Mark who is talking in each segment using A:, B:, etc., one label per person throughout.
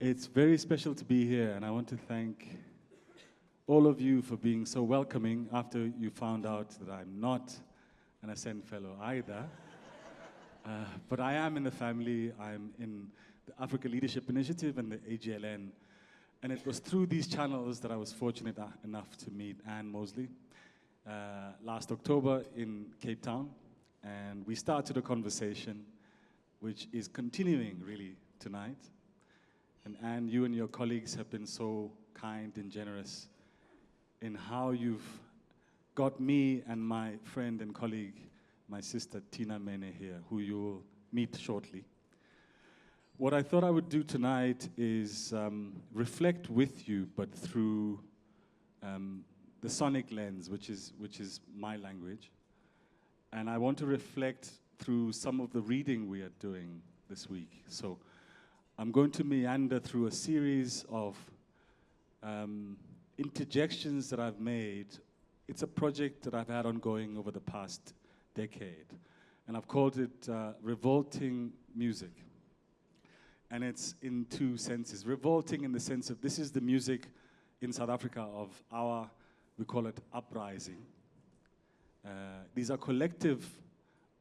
A: It's very special to be here, and I want to thank all of you for being so welcoming after you found out that I'm not an Aspen Fellow either. But I am in the family. I'm in the Africa Leadership Initiative and the AGLN. And it was through these channels that I was fortunate enough to meet Anne Mosley last October in Cape Town. And we started a conversation which is continuing really tonight. And Anne, you and your colleagues have been so kind and generous in how you've got me and my friend and colleague, my sister Tina Meni here, who you'll meet shortly. What I thought I would do tonight is reflect with you, but through the sonic lens, which is my language. And I want to reflect through some of the reading we are doing this week. So I'm going to meander through a series of interjections that I've made. It's a project that I've had ongoing over the past decade. And I've called it Revolting Music. And it's in two senses. Revolting in the sense of this is the music in South Africa of our, we call it uprising. These are collective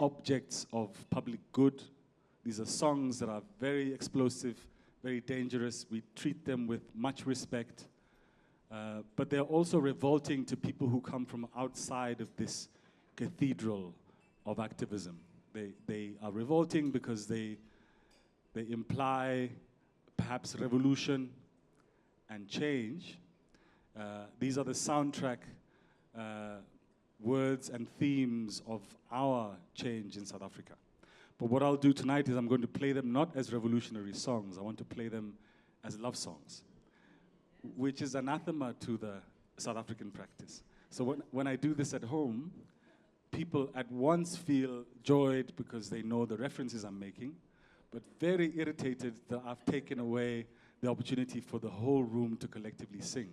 A: objects of public good. These are songs that are very explosive, very dangerous. We treat them with much respect. But they're also revolting to people who come from outside of this cathedral of activism. They are revolting because they imply perhaps revolution and change. These are the soundtrack words and themes of our change in South Africa. But what I'll do tonight is I'm going to play them not as revolutionary songs. I want to play them as love songs, which is anathema to the South African practice. So when I do this at home, people at once feel joyed because they know the references I'm making, but very irritated that I've taken away the opportunity for the whole room to collectively sing.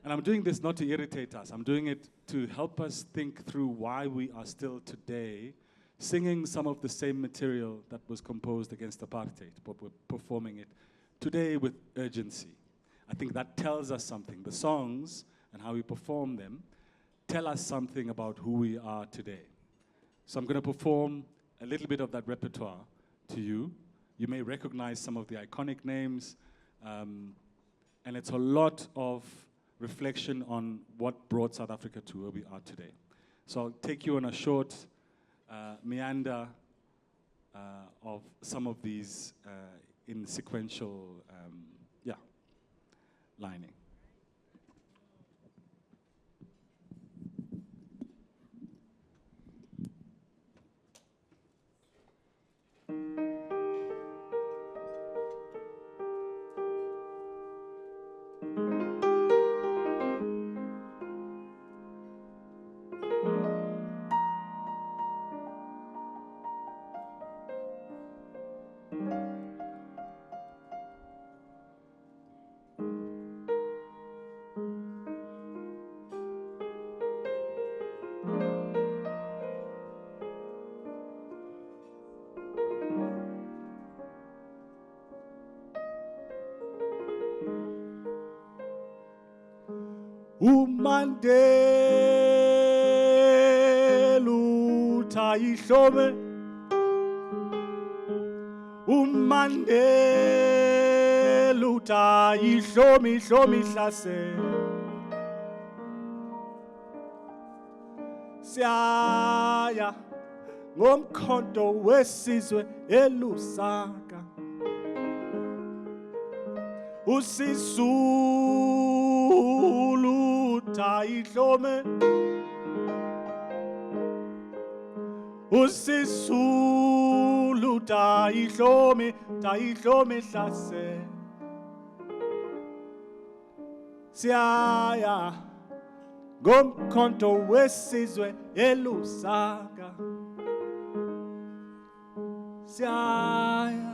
A: And I'm doing this not to irritate us. I'm doing it to help us think through why we are still today singing some of the same material that was composed against apartheid, but we're performing it today with urgency. I think that tells us something. The songs and how we perform them tell us something about who we are today. So I'm going to perform a little bit of that repertoire to you. You may recognize some of the iconic names, and it's a lot of reflection on what brought South Africa to where we are today. So I'll take you on a short meander of some of these in sequential lining. Umandela uthayihlome, Umandela uthayihlome ihlome ihlasela, siyaya ngomkhonto wesizwe elusaka, uSisulu uthayihlome, uSisulu uthayihlome ihlasela, siyaya ngomkhonto wesizwe elusaka, siyaya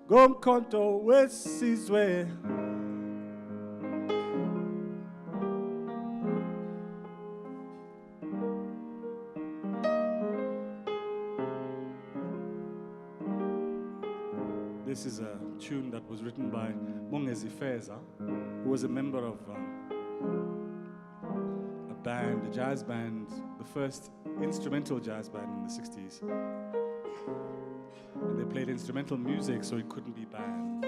A: ngomkhonto wesizwe This is a tune that was written by Mongezi Feza, who was a member of a band, a jazz band, the first instrumental jazz band in the 60s. And they played instrumental music, so it couldn't be banned.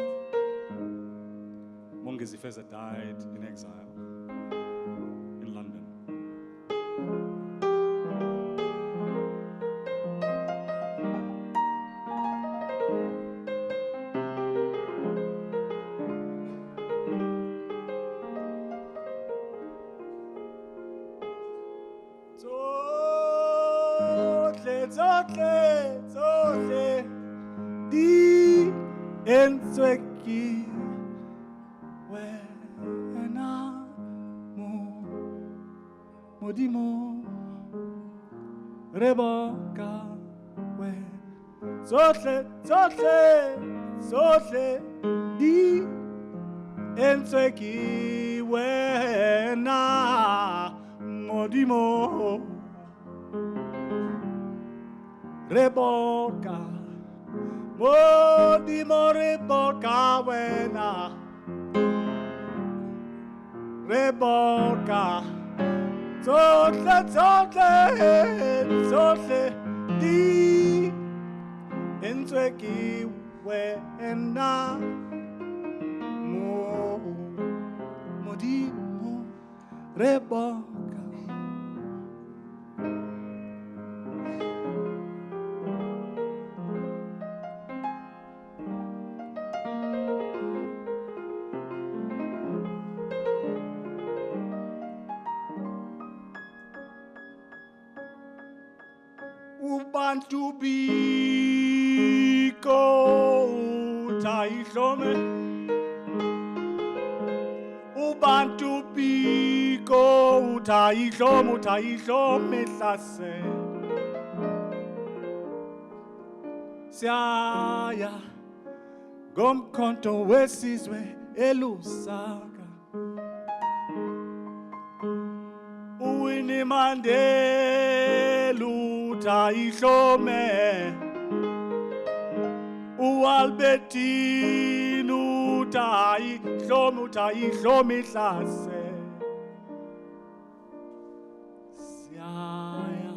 A: Mongezi Feza died in exile in London. Zohle di enzweki wena modimo reboka we zohle di enzweki wena modimo reboka modimo reboka wena reboka zohle di enzweki wena modimo reboka. Ubantu biko utayihlome Ubantu biko utayihlome hlase Siyaya ngomkhonto wesizwe elusaka Uwinnie Mandela utayihlome uAlbertine utayihlome hlase Siyaya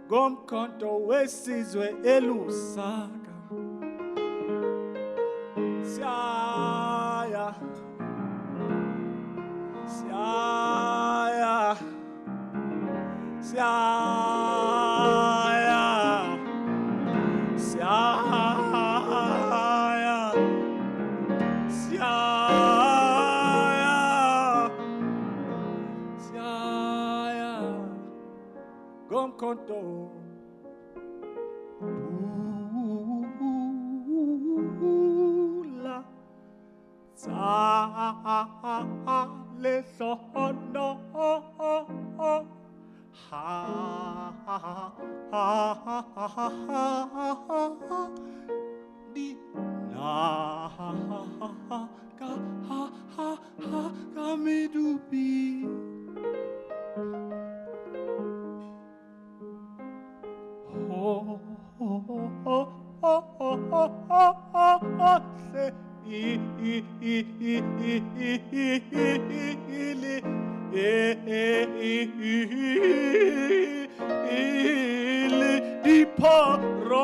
A: ngomkhonto wesizwe elusaka Siyaya Gomkonto la le sono di na ka midubi di poro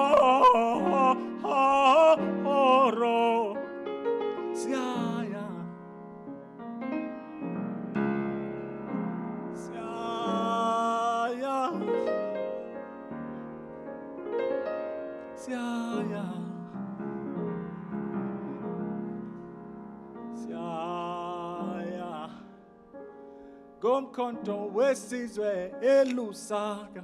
A: Siyaya Gomkhonto wesizwe elusaka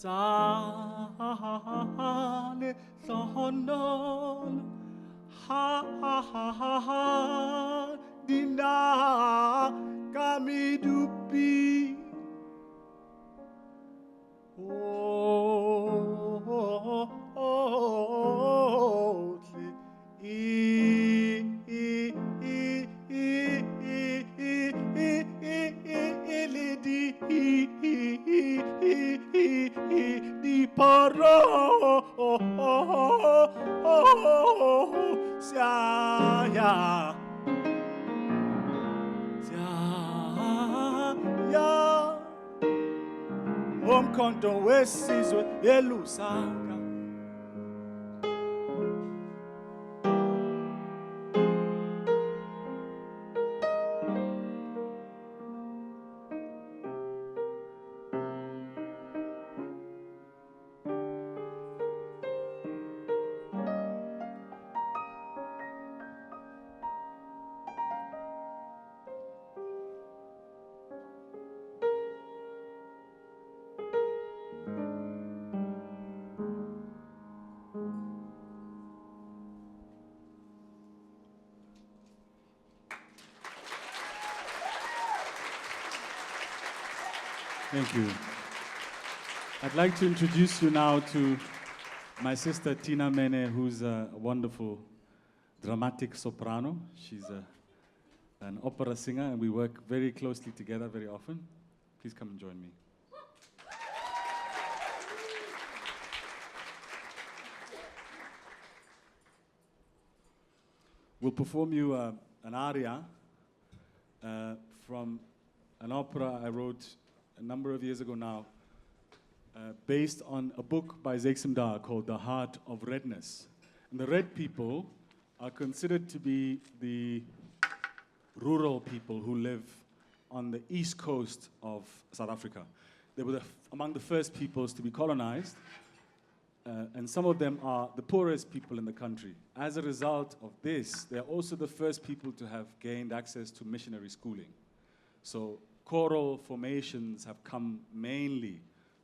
A: Zane sonon ha dina kami dupi di paro siaya omkhonto wesizwe yelusaka. Thank you. I'd like to introduce you now to my sister Tina Meni, who's a wonderful dramatic soprano. She's an opera singer, and we work very closely together very often. Please come and join me. We'll perform you an aria from an opera I wrote a number of years ago now, based on a book by Zeksim Dar called The Heart of Redness. And the red people are considered to be the rural people who live on the east coast of South Africa. They were among the first peoples to be colonized, and some of them are the poorest people in the country. As a result of this, they're also the first people to have gained access to missionary schooling. So choral formations have come mainly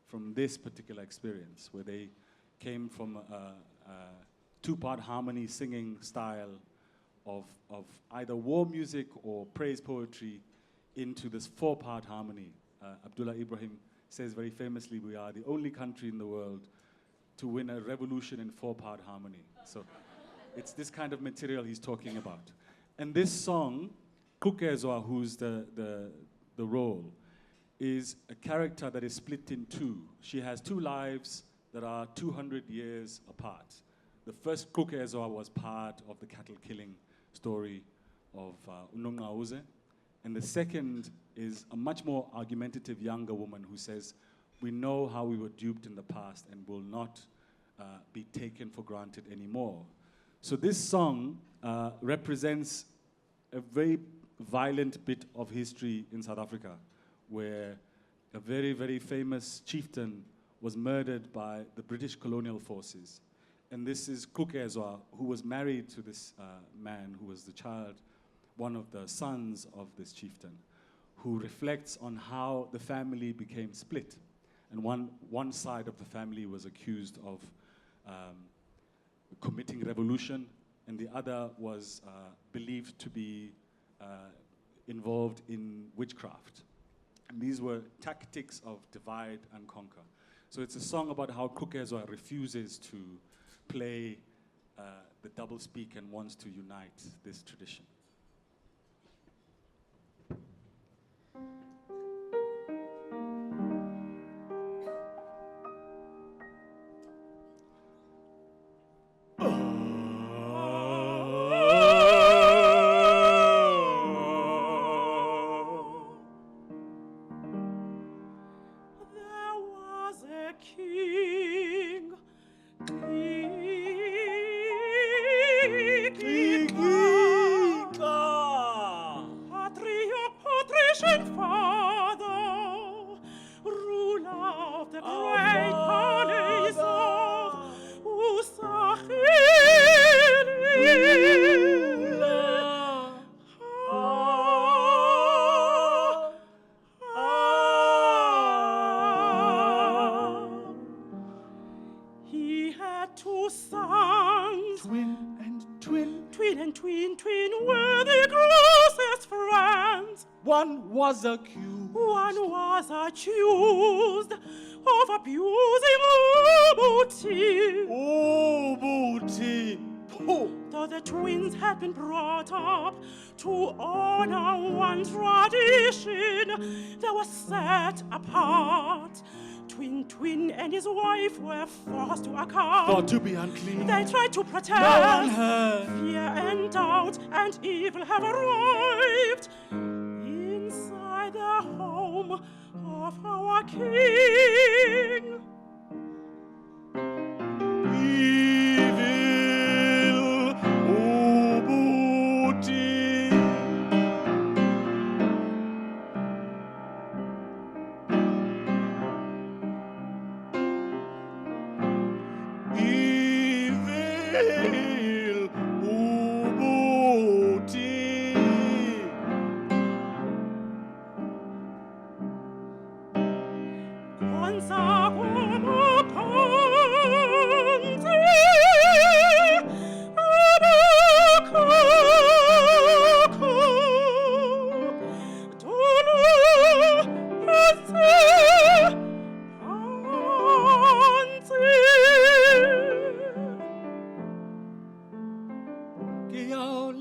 A: from this particular experience, where they came from a two-part harmony singing style of either war music or praise poetry into this four-part harmony. Abdullah Ibrahim says very famously, we are the only country in the world to win a revolution in four-part harmony. So it's this kind of material he's talking about. And this song, Kukezwa, who's the role, is a character that is split in two. She has two lives that are 200 years apart. The first Kukezwa was part of the cattle killing story of Unongauze. And the second is a much more argumentative younger woman who says, we know how we were duped in the past and will not be taken for granted anymore. So this song represents a very violent bit of history in South Africa, where a very, very famous chieftain was murdered by the British colonial forces. And this is Kukezwa, who was married to this man who was the child, one of the sons of this chieftain, who reflects on how the family became split. And one side of the family was accused of committing revolution, and the other was believed to be involved in witchcraft. And these were tactics of divide and conquer. So it's a song about how Kukezwa refuses to play the double speak and wants to unite this tradition.
B: and twin were the closest friends.
A: One was accused.
B: One was accused of abusing Ubuti.
A: Ubuti.
B: Though the twins had been brought up to honor one tradition, they were set apart. Twin and his wife were forced to account.
A: Thought to be unclean.
B: They tried to protest.
A: No one heard.
B: Fear and doubt and evil have arrived inside the home of our king.
A: Evil Ubuti. Evil Ubuti.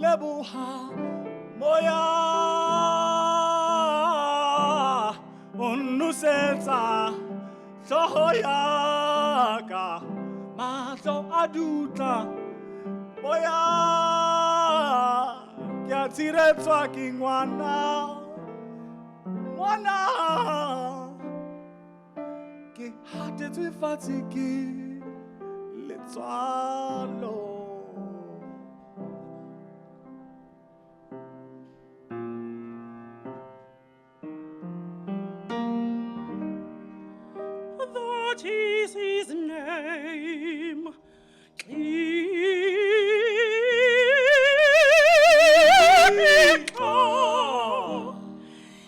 A: Lebuha moya onusetsa sohoyaka maso aduta moya kiatiretswa kingwana mwana ke hatetswe fatshe ke letswalo.
B: That is his name.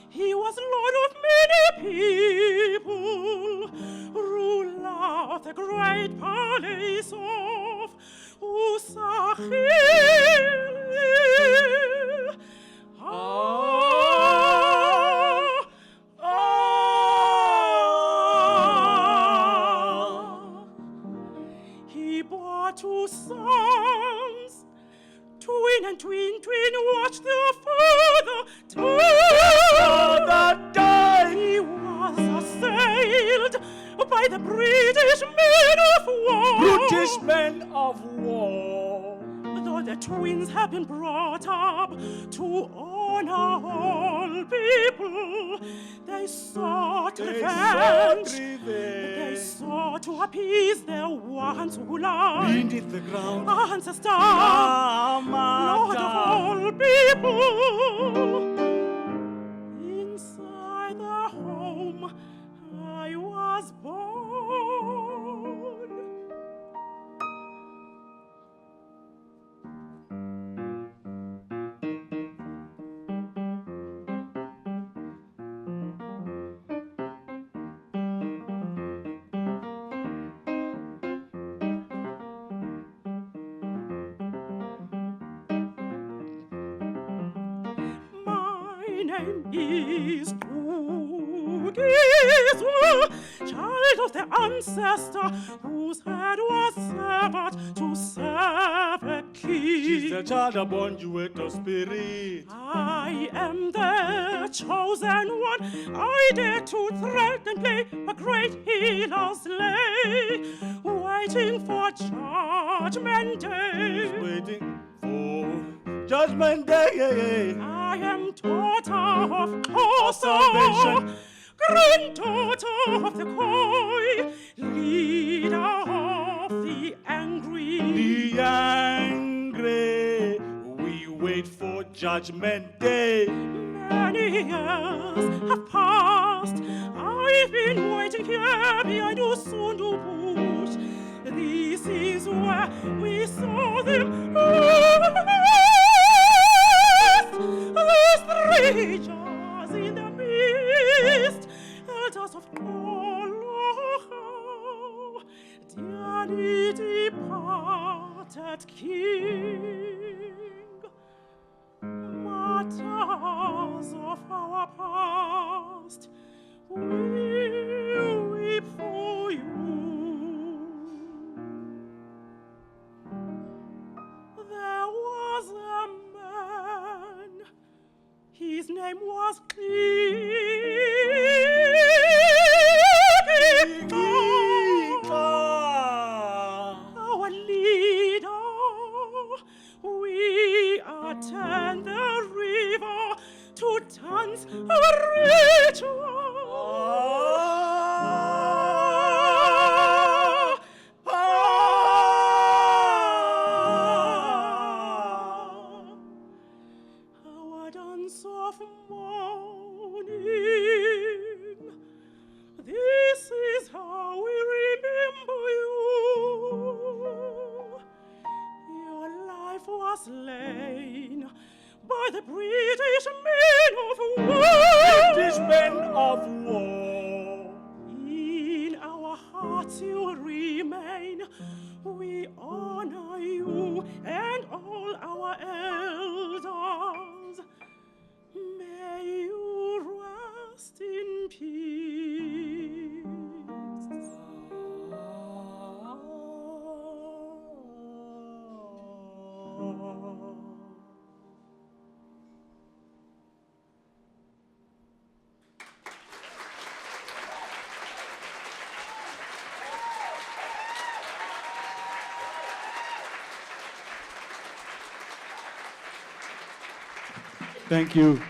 B: He was lord of many people, ruler of the great palace of Usahil. He bore two sons, twin and twin watched their father die. He was assailed by the British men of war.
A: British men of war.
B: Though the twins have been brought up to honor all people, they sought revenge. They sought to appease their ones who lie
A: Beneath the ground.
B: ancestor, Lord of all people. Inside the home I was born. My name is Tugiswa, child of the ancestor whose head was severed to serve a
A: She's
B: king.
A: the child born you with the spirit.
B: I am the chosen one. I dare to thread and play a great healer's lay, waiting for judgment day.
A: Waiting for judgment day.
B: I am daughter of
A: salvation.
B: granddaughter of the coy, leader of the angry.
A: The angry, we wait for judgment day.
B: Many years have passed. I've been waiting here behind Usundu bush. This is where we saw them last. The strangers in the mist, elders of Koloha, dearly departed king. was clear. Our leader, we attend the river to dance our ritual. Our dance of mourning, this is how we remember you. Your life was slain by the British men of war.
C: British men of war.
B: In our hearts you remain. We honor you and all our elders. May you rest in peace.
A: Thank you.